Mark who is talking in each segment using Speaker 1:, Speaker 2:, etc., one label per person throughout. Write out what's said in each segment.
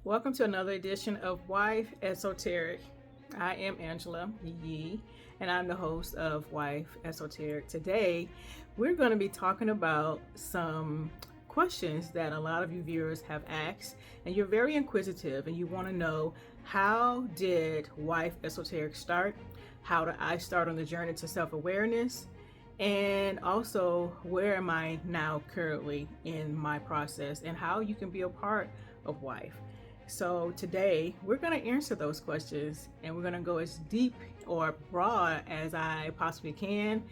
Speaker 1: Welcome to another edition of Wife Esoteric. I am Angela Yee, and I'm the host of Wife Esoteric. Today, we're going to be talking about some questions that a lot of you viewers have asked, and you're very inquisitive and you want to know, how did Wife Esoteric start? How did I start on the journey to self-awareness? And also, where am I now currently in my process, and how you can be a part of Wife. So today we're going to answer those questions, and we're going to go as deep or broad as I possibly can.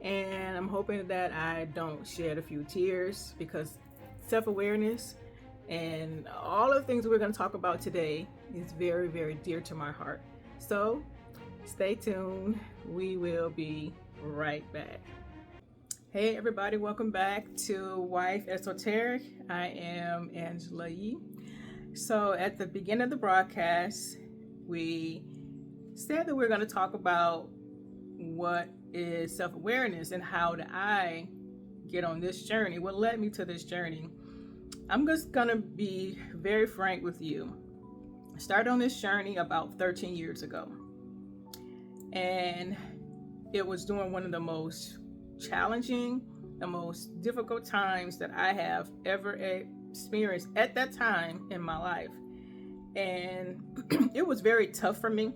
Speaker 1: And I'm hoping that I don't shed a few tears, because self-awareness and all of the things we're going to talk about today is very, very dear to my heart. So stay tuned. We will be right back. Hey everybody, welcome back to Wife Esoteric. I am Angela Yee. So at the beginning of the broadcast, we said that we're going to talk about what is self-awareness and how did I get on this journey, what led me to this journey. I'm just going to be very frank with you. I started on this journey about 13 years ago, and it was during one of the most challenging, the most difficult times that I have ever experienced at that time in my life. And it was very tough for me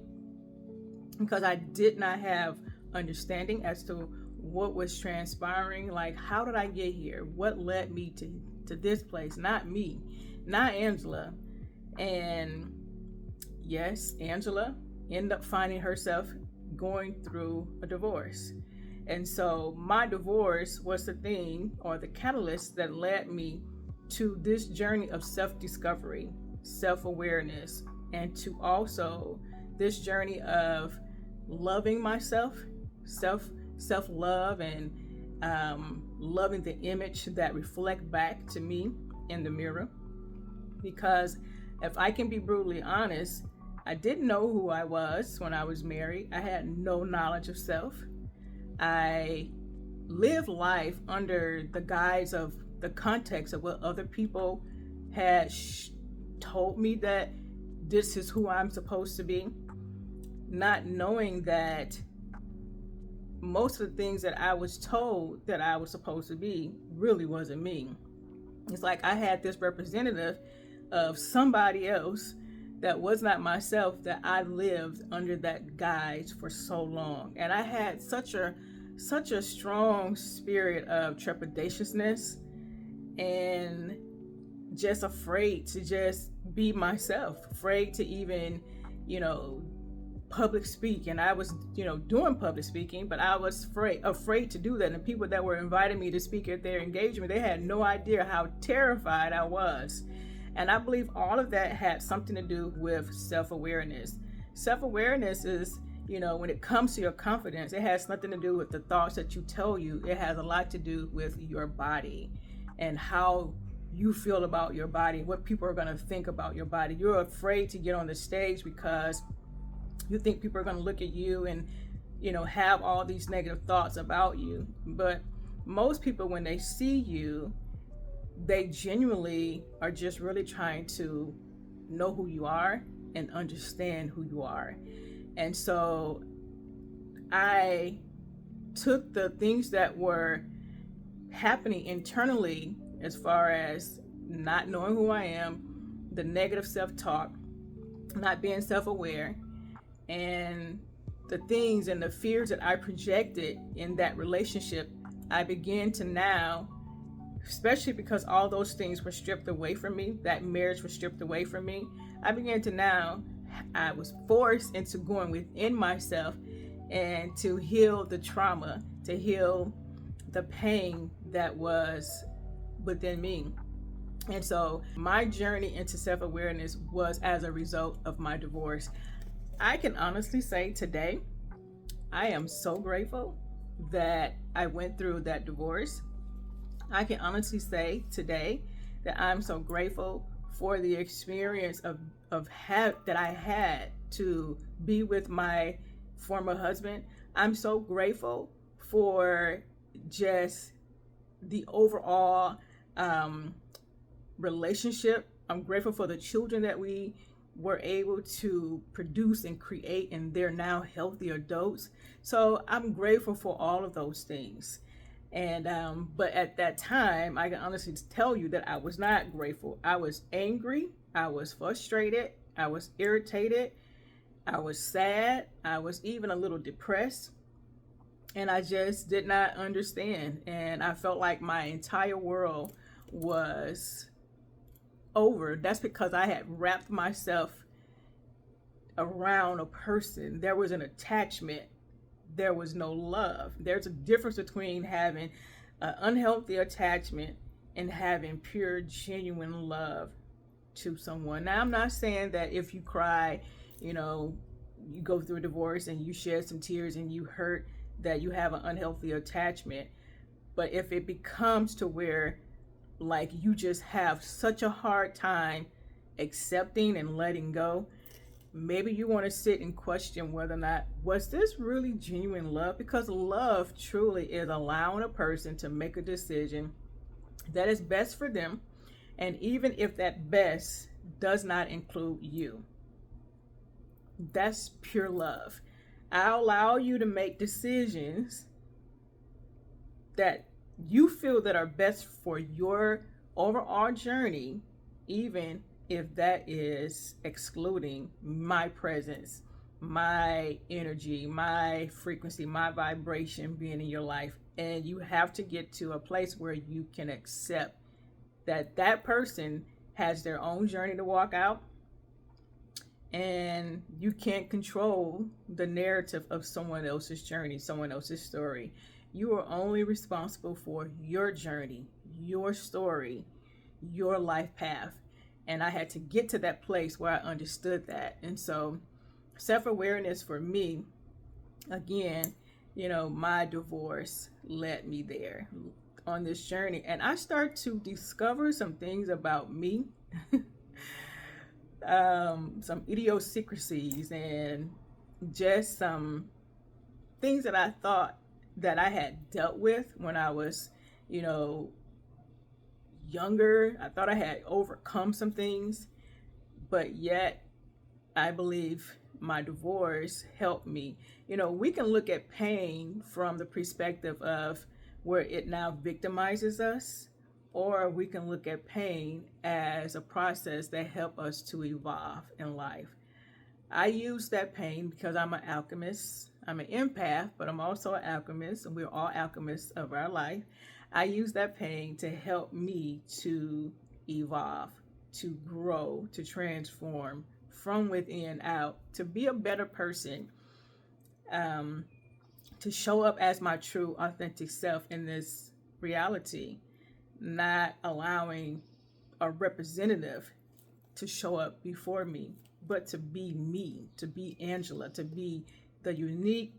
Speaker 1: because I did not have understanding as to what was transpiring. Like, how did I get here? What led me to this place? Not me, not Angela. And yes, Angela ended up finding herself going through a divorce. And so my divorce was the thing, or the catalyst, that led me to this journey of self-discovery, self-awareness, and to also this journey of loving myself, self-love, and loving the image that reflect back to me in the mirror. Because if I can be brutally honest, I didn't know who I was when I was married. I had no knowledge of self. I lived life under the guise of the context of what other people had told me that this is who I'm supposed to be, not knowing that most of the things that I was told that I was supposed to be really wasn't me. It's like I had this representative of somebody else that was not myself, that I lived under that guise for so long. And I had such a strong spirit of trepidatiousness and just afraid to just be myself, afraid to even, public speak. And I was, doing public speaking, but I was afraid to do that. And people that were inviting me to speak at their engagement, they had no idea how terrified I was. And I believe all of that had something to do with self-awareness. Self-awareness is, when it comes to your confidence, it has nothing to do with the thoughts that you tell you. It has a lot to do with your body and how you feel about your body, what people are going to think about your body. You're afraid to get on the stage because you think people are going to look at you and, have all these negative thoughts about you. But most people, when they see you, they genuinely are just really trying to know who you are and understand who you are. And so I took the things that were happening internally, as far as not knowing who I am, the negative self-talk, not being self-aware, and the things and the fears that I projected in that relationship. I began to now, especially because all those things were stripped away from me, that marriage was stripped away from me, I was forced into going within myself and to heal the trauma, to heal the pain that was within me. And so my journey into self-awareness was as a result of my divorce. I can honestly say today, I am so grateful that I went through that divorce. I can honestly say today that I'm so grateful for the experience that I had to be with my former husband. I'm so grateful for just the overall relationship I'm grateful for the children that we were able to produce and create, and they're now healthy adults. So I'm grateful for all of those things. And but at that time, I can honestly tell you that I was not grateful. I was angry, I was frustrated, I was irritated, I was sad, I was even a little depressed, and I just did not understand. And I felt like my entire world was over. That's because I had wrapped myself around a person. There was an attachment, there was no love. There's a difference between having an unhealthy attachment and having pure, genuine love to someone. Now, I'm not saying that if you cry, you know, you go through a divorce and you shed some tears and you hurt, that you have an unhealthy attachment. But if it becomes to where, like, you just have such a hard time accepting and letting go, maybe you want to sit and question whether or not, was this really genuine love? Because love truly is allowing a person to make a decision that is best for them, and even if that best does not include you. That's pure love. I allow you to make decisions that you feel that are best for your overall journey, even if that is excluding my presence, my energy, my frequency, my vibration being in your life. And you have to get to a place where you can accept that that person has their own journey to walk out, and you can't control the narrative of someone else's journey, someone else's story. You are only responsible for your journey, your story, your life path. And I had to get to that place where I understood that. And so self-awareness for me, again, you know, my divorce led me there on this journey. And I start to discover some things about me, some idiosyncrasies and just some things that I thought that I had dealt with when I was, you know, younger. I thought I had overcome some things, but yet I believe my divorce helped me. You know, we can look at pain from the perspective of where it now victimizes us, or we can look at pain as a process that helps us to evolve in life. I use that pain because I'm an alchemist. I'm an empath, but I'm also an alchemist, and we're all alchemists of our life. I use that pain to help me to evolve, to grow, to transform from within out, to be a better person, to show up as my true, authentic self in this reality, not allowing a representative to show up before me, but to be me, to be Angela, to be the unique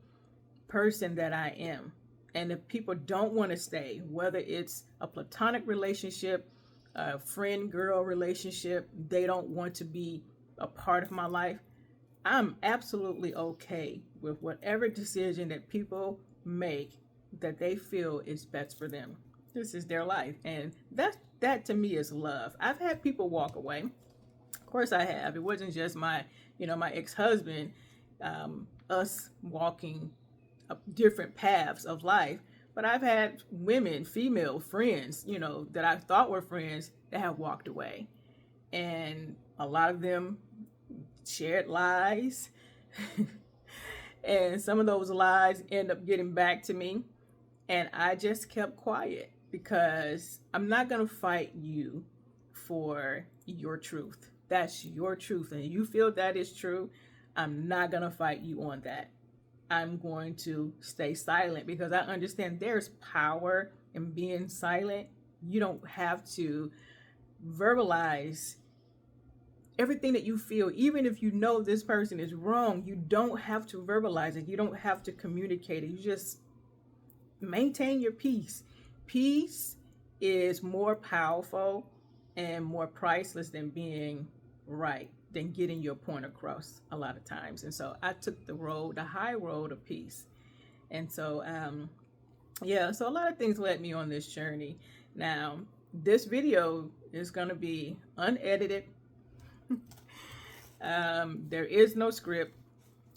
Speaker 1: person that I am. And if people don't want to stay, whether it's a platonic relationship, a friend-girl relationship, they don't want to be a part of my life, I'm absolutely okay with whatever decision that people make that they feel is best for them. This is their life. And that to me is love. I've had people walk away. Of course I have. It wasn't just my ex-husband, us walking different paths of life. But I've had women, female friends, that I thought were friends that have walked away. And a lot of them shared lies. And some of those lies end up getting back to me. And I just kept quiet because I'm not going to fight you for your truth. That's your truth. And you feel that is true, I'm not going to fight you on that. I'm going to stay silent because I understand there's power in being silent. You don't have to verbalize everything that you feel. Even if you know this person is wrong, you don't have to verbalize it. You don't have to communicate it. You just maintain your peace. Peace is more powerful and more priceless than being right, than getting your point across a lot of times. And so I took the high road of peace. And so, so a lot of things led me on this journey. Now, this video is going to be unedited. There is no script.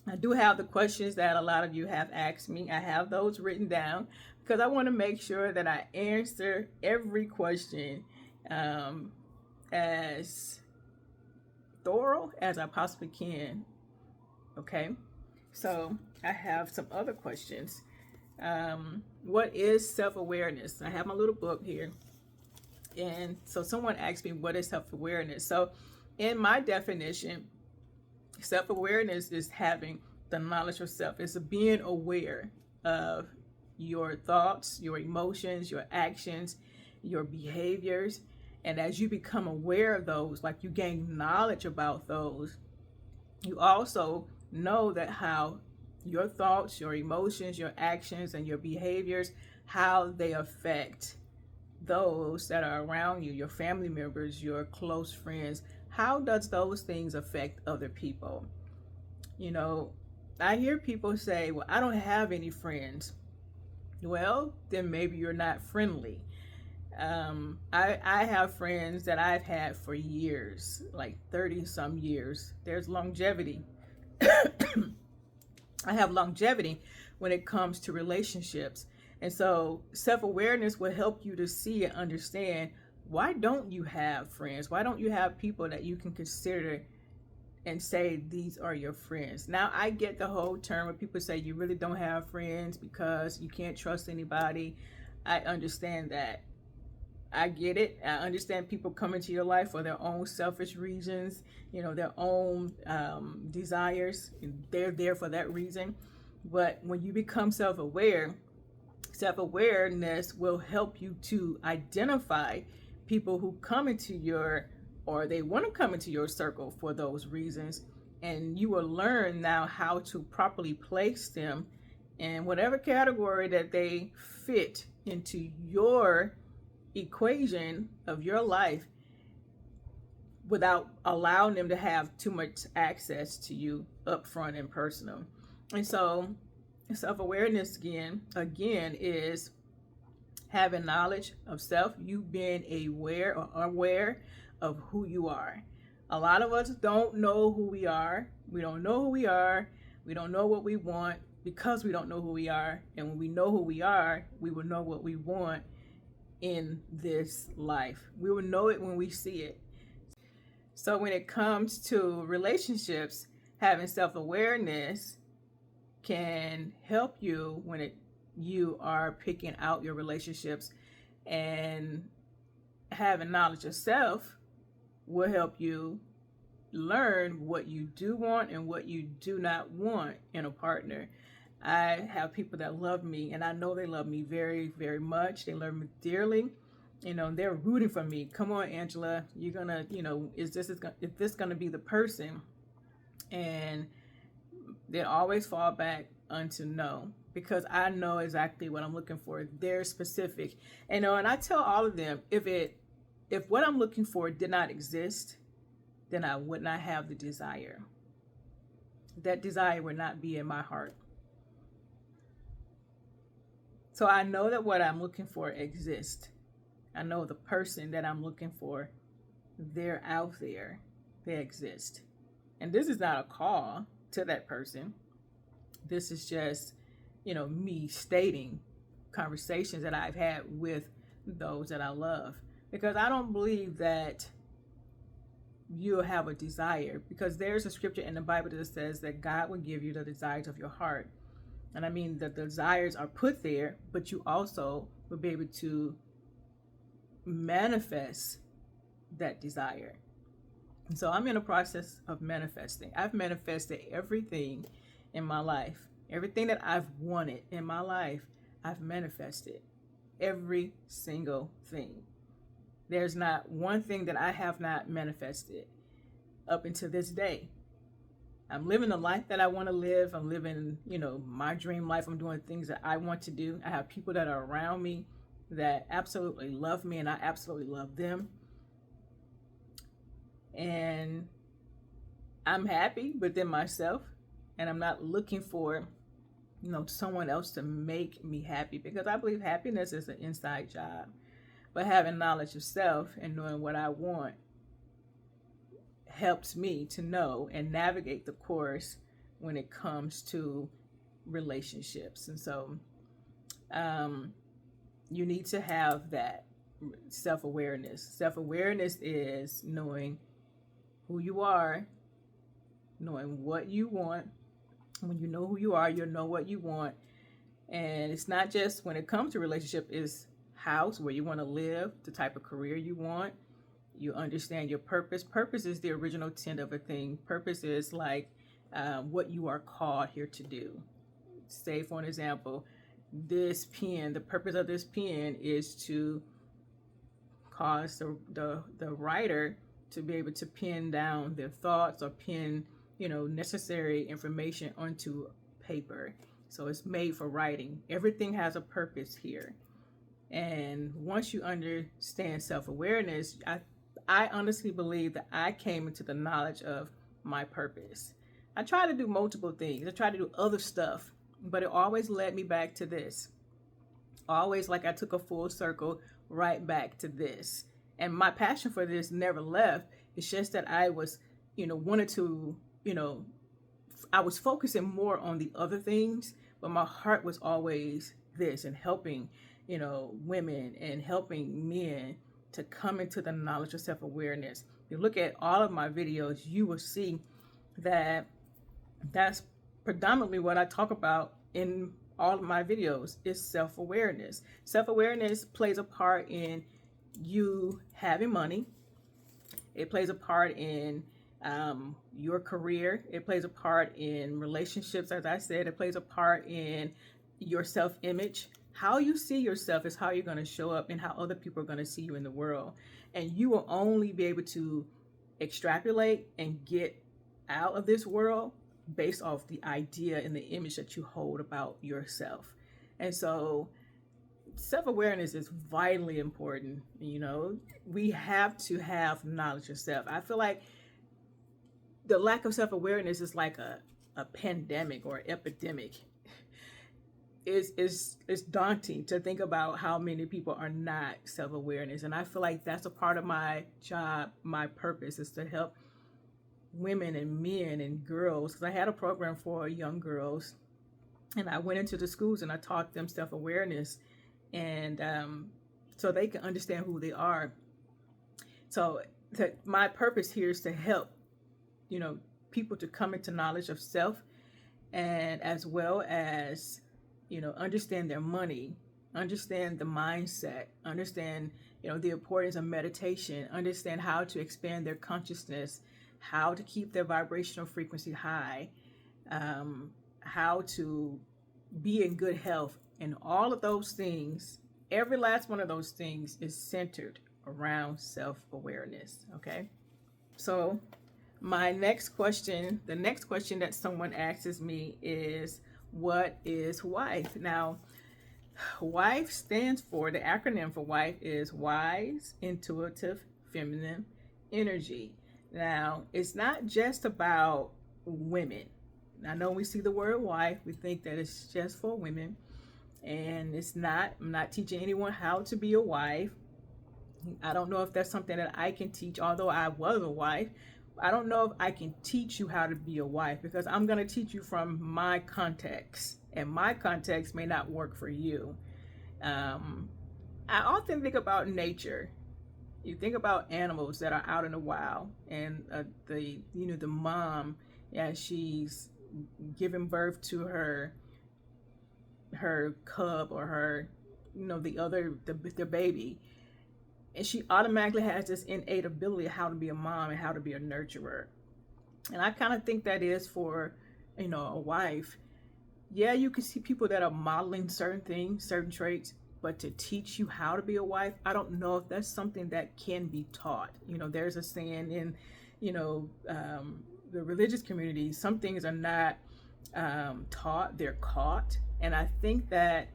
Speaker 1: I do have the questions that a lot of you have asked me. I have those written down because I want to make sure that I answer every question as thorough as I possibly can. Okay, so I have some other questions. What is self-awareness? I have my little book here. And so someone asked me, what is self-awareness? So in my definition, self-awareness is having the knowledge of self. It's being aware of your thoughts, your emotions, your actions, your behaviors. And as you become aware of those, like you gain knowledge about those, you also know that how your thoughts, your emotions, your actions, and your behaviors, how they affect those that are around you, your family members, your close friends. How does those things affect other people? You know, I hear people say, well, I don't have any friends. Well, then maybe you're not friendly. I have friends that I've had for years, like 30 some years. There's longevity. I have longevity when it comes to relationships. And so self-awareness will help you to see and understand, why don't you have friends? Why don't you have people that you can consider and say these are your friends? Now, I get the whole term where people say you really don't have friends because you can't trust anybody. I understand that. I get it. I understand people come into your life for their own selfish reasons, you know, their own desires. They're there for that reason. But when you become self-aware, self-awareness will help you to identify people who come into your, or they want to come into your circle for those reasons. And you will learn now how to properly place them in whatever category that they fit into your equation of your life, without allowing them to have too much access to you up front and personal. And so self-awareness again is having knowledge of self, you being aware or aware of who you are. A lot of us don't know who we are. We don't know who we are. We don't know what we want because we don't know who we are. And when we know who we are, we will know what we want in this life. We will know it when we see it. So when it comes to relationships, having self-awareness can help you when you are picking out your relationships, and having knowledge of self will help you learn what you do want and what you do not want in a partner. I have people that love me, and I know they love me very, very much. They love me dearly. You know, they're rooting for me. Come on, Angela, you're gonna, you know, is this gonna be the person? And they always fall back unto no, because I know exactly what I'm looking for. They're specific, and I tell all of them, if what I'm looking for did not exist, then I would not have the desire. That desire would not be in my heart. So I know that what I'm looking for exists. I know the person that I'm looking for, they're out there. They exist. And this is not a call to that person. This is just, me stating conversations that I've had with those that I love. Because I don't believe that you'll have a desire, because there's a scripture in the Bible that says that God will give you the desires of your heart. And I mean, the desires are put there, but you also will be able to manifest that desire. And so I'm in a process of manifesting. I've manifested everything in my life. Everything that I've wanted in my life, I've manifested. Every single thing. There's not one thing that I have not manifested up until this day. I'm living the life that I want to live. I'm living, my dream life. I'm doing things that I want to do. I have people that are around me that absolutely love me, and I absolutely love them. And I'm happy within myself, and I'm not looking for, someone else to make me happy, because I believe happiness is an inside job. But having knowledge of self and knowing what I want helps me to know and navigate the course when it comes to relationships. And so um, you need to have that self awareness. Self awareness is knowing who you are, knowing what you want. When you know who you are, you'll know what you want. And it's not just when it comes to relationship, is house, where you want to live, the type of career you want. You understand your purpose. Purpose is the original intent of a thing. Purpose is like what you are called here to do. Say, for an example, this pen, the purpose of this pen is to cause the writer to be able to pin down their thoughts or pin, necessary information onto paper. So it's made for writing. Everything has a purpose here. And once you understand self-awareness, I honestly believe that I came into the knowledge of my purpose. I try to do multiple things. I try to do other stuff, but it always led me back to this. Always, like, I took a full circle right back to this. And my passion for this never left. It's just that I was, wanted to, I was focusing more on the other things, but my heart was always this, and helping, women and helping men to come into the knowledge of self-awareness. If you look at all of my videos, you will see that that's predominantly what I talk about in all of my videos is self-awareness. Self-awareness plays a part in you having money. It plays a part in your career. It plays a part in relationships, as I said. It plays a part in your self-image. How you see yourself is how you're going to show up and how other people are going to see you in the world. And you will only be able to extrapolate and get out of this world based off the idea and the image that you hold about yourself. And so self-awareness is vitally important. We have to have knowledge of self. I feel like the lack of self-awareness is like a pandemic or epidemic. It's daunting to think about how many people are not self-awareness. And I feel like that's a part of my job, my purpose, is to help women and men and girls. Because I had a program for young girls, and I went into the schools and I taught them self-awareness, and so they can understand who they are. So my purpose here is to help, people to come into knowledge of self, and as well as, understand their money, understand the mindset, understand, the importance of meditation, understand how to expand their consciousness, how to keep their vibrational frequency high, how to be in good health. And all of those things, every last one of those things is centered around self-awareness. Okay. So my next question, the next question that someone asks me is, what is WIFE? Now, WIFE stands for, the acronym for WIFE is Wise, Intuitive, Feminine Energy. Now, it's not just about women. I know we see the word wife, we think that it's just for women, and it's not. I'm not teaching anyone how to be a wife. I don't know if that's something that I can teach, although I was a wife. I don't know if I can teach you how to be a wife, because I'm going to teach you from my context, and my context may not work for you. I often think about nature. You think about animals that are out in the wild, and the mom, as she's giving birth to her cub or her, the baby, and she automatically has this innate ability of how to be a mom and how to be a nurturer. And I kind of think that is for, a wife. Yeah, you can see people that are modeling certain things, certain traits, but to teach you how to be a wife, I don't know if that's something that can be taught. There's a saying in, the religious community, some things are not taught, they're caught. And I think that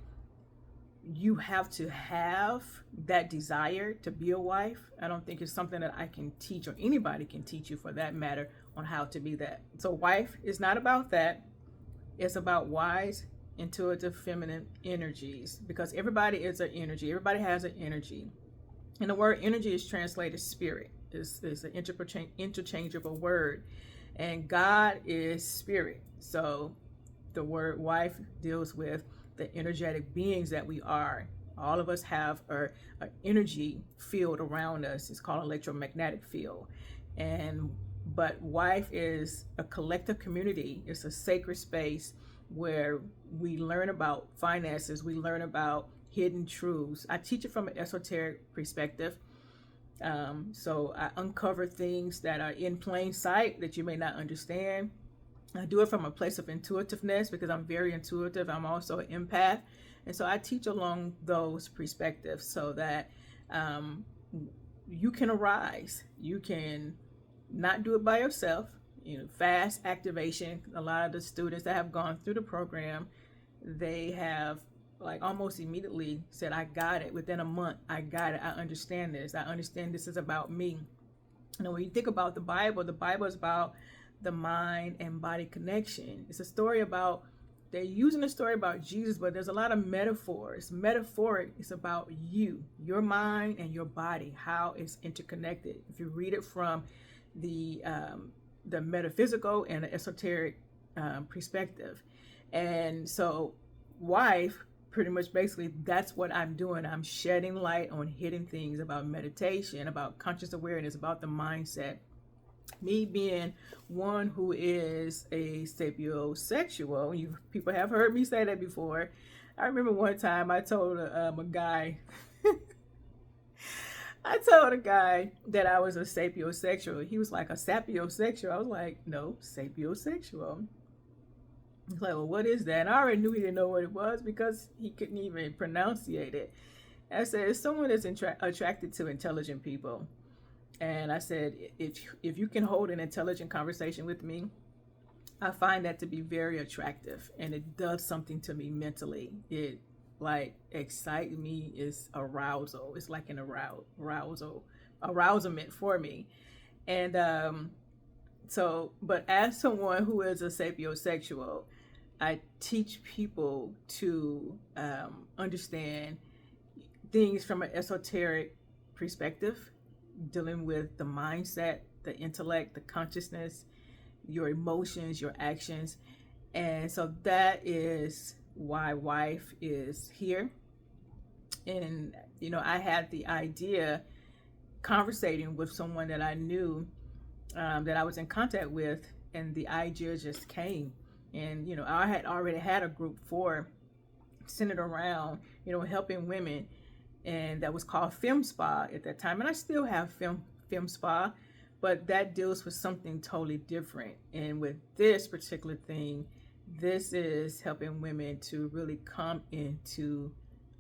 Speaker 1: you have to have that desire to be a wife. I don't think it's something that I can teach, or anybody can teach you for that matter, on how to be that. So wife is not about that. It's about wise, intuitive, feminine energies, because everybody is an energy. Everybody has an energy. And the word energy is translated spirit. It's an interchangeable word. And God is spirit. So the word wife deals with the energetic beings that we are. All of us have an energy field around us. It's called electromagnetic field. And but wife is a collective community. It's a sacred space where we learn about finances. We learn about hidden truths. I teach it from an esoteric perspective. So I uncover things that are in plain sight that you may not understand. I do it from a place of intuitiveness because I'm very intuitive. I'm also an empath. And so I teach along those perspectives so that you can arise. You can not do it by yourself. Fast activation. A lot of the students that have gone through the program, they have like almost immediately said, I got it. Within a month, I got it. I understand this. I understand this is about me. When you think about the Bible is about the mind and body connection. It's a story about, they're using a story about Jesus, but there's a lot of metaphors. Metaphoric is about you, your mind and your body, how it's interconnected. If you read it from the metaphysical and the esoteric perspective. And so wife, pretty much basically that's what I'm doing. I'm shedding light on hidden things about meditation, about conscious awareness, about the mindset. Me being one who is a sapiosexual, people have heard me say that before. I remember one time I told a guy, that I was a sapiosexual. He was like, a sapiosexual? I was like, no, sapiosexual. He's like, well, what is that? And I already knew he didn't know what it was because he couldn't even pronunciate it. I said, it's someone that's attracted to intelligent people. And I said, if you can hold an intelligent conversation with me, I find that to be very attractive, and it does something to me mentally. It like excites me. It's arousal. It's like an arousement for me. And but as someone who is a sapiosexual, I teach people to understand things from an esoteric perspective, dealing with the mindset, the intellect, the consciousness, your emotions, your actions. And so that is why WIFE is here. And, I had the idea conversating with someone that I knew, that I was in contact with, and the idea just came. And, I had already had a group centered around, helping women, and that was called Fem Spa at that time. And I still have Fem Spa, but that deals with something totally different. And with this particular thing, this is helping women to really come into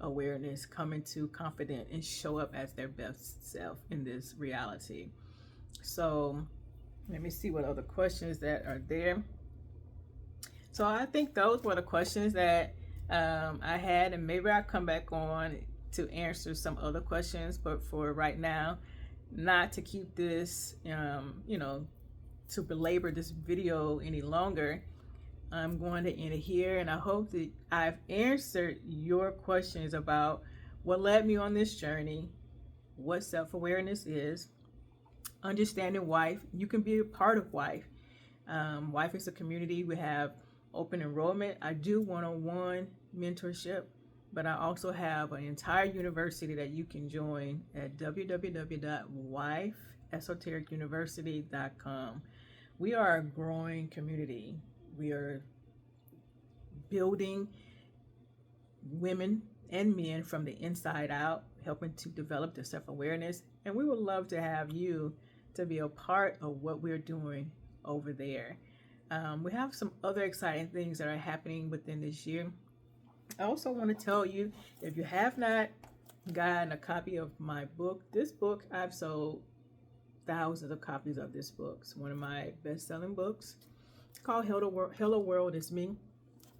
Speaker 1: awareness, come into confidence, and show up as their best self in this reality. So let me see what other questions that are there. So I think those were the questions that I had, and maybe I'll come back on to answer some other questions, but for right now, not to keep this, to belabor this video any longer, I'm going to end it here, and I hope that I've answered your questions about what led me on this journey, what self-awareness is, understanding WIFE. You can be a part of WIFE. WIFE is a community. We have open enrollment. I do one-on-one mentorship, but I also have an entire university that you can join at www.wifeesotericuniversity.com. We are a growing community. We are building women and men from the inside out, helping to develop their self-awareness. And we would love to have you to be a part of what we're doing over there. We have some other exciting things that are happening within this year. I also want to tell you, if you have not gotten a copy of my book, this book, I've sold thousands of copies of this book. It's one of my best-selling books. It's called Hello World Is Me.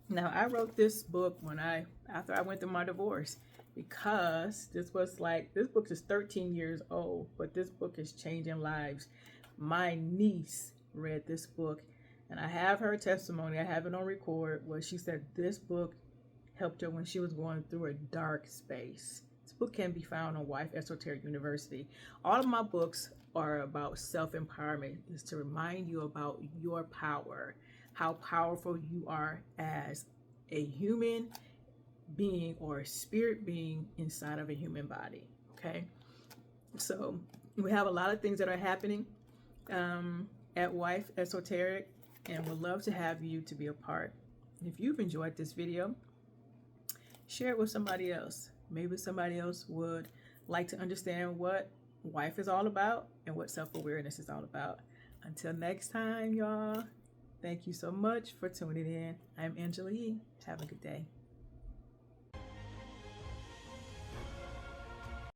Speaker 1: Now, I wrote this book after I went through my divorce, because this book is 13 years old, but this book is changing lives. My niece read this book, and I have her testimony. I have it on record, where she said this book helped her when she was going through a dark space. It's book can be found on W.I.F.E Esoteric University. All of my books are about self-empowerment, is to remind you about your power, how powerful you are as a human being or a spirit being inside of a human body. Okay, so we have a lot of things that are happening at W.I.F.E Esoteric, and would love to have you to be a part. If you've enjoyed this video, share it with somebody else. Maybe somebody else would like to understand what W.I.F.E is all about and what self-awareness is all about. Until next time, y'all, thank you so much for tuning in. I'm Angela Yee. Have a good day.